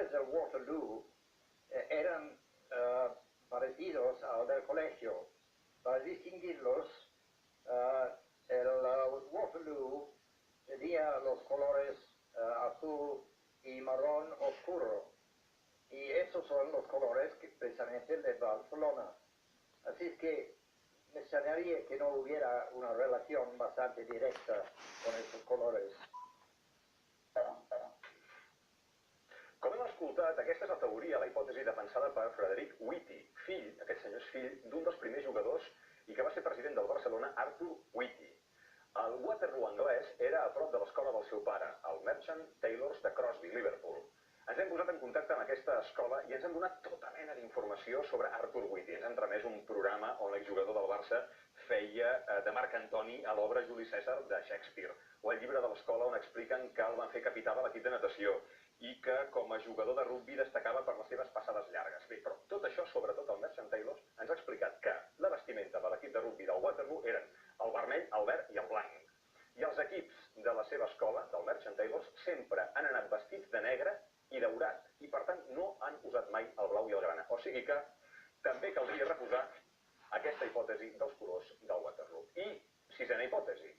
colores del Waterloo eran parecidos al del colegio. Para distinguirlos, el Waterloo tenía los colores azul y marrón oscuro. Y esos son los colores que precisamente de Barcelona. Así es que me extrañaría que no hubiera una relación bastante directa con esos colores. Com hem escoltat, aquesta és la teoria, la hipòtesi defensada per Frederick Whitty, aquest senyor és fill d'un dels primers jugadors i que va ser president del Barcelona, Arthur Whitty. El Waterloo anglès era a prop de l'escola del seu pare, el Merchant Taylors de Crosby, Liverpool. Ens hem posat en contacte amb aquesta escola i ens han donat tota mena d'informació sobre Arthur Whitty. Ens han remès un programa on l'exjugador del Barça feia de Marc Antoni a l'obra Juli Cèsar de Shakespeare, o el llibre de l'escola on expliquen que el van fer capità de l'equip de natació i que com a jugador de rugbi destacava per les seves passades llargues. Bé, però tot això, sobretot el Merchant Taylors, ens ha explicat que la vestimenta de l'equip de rugbi del Waterloo eren el vermell, el verd i el blanc. I els equips de la seva escola, del Merchant Taylors, sempre han anat vestits de negre i daurat, i per tant no han usat mai el blau i el grana. O sigui que també caldria reposar aquesta hipòtesi dels colors del Waterloo. I, sisena hipòtesi,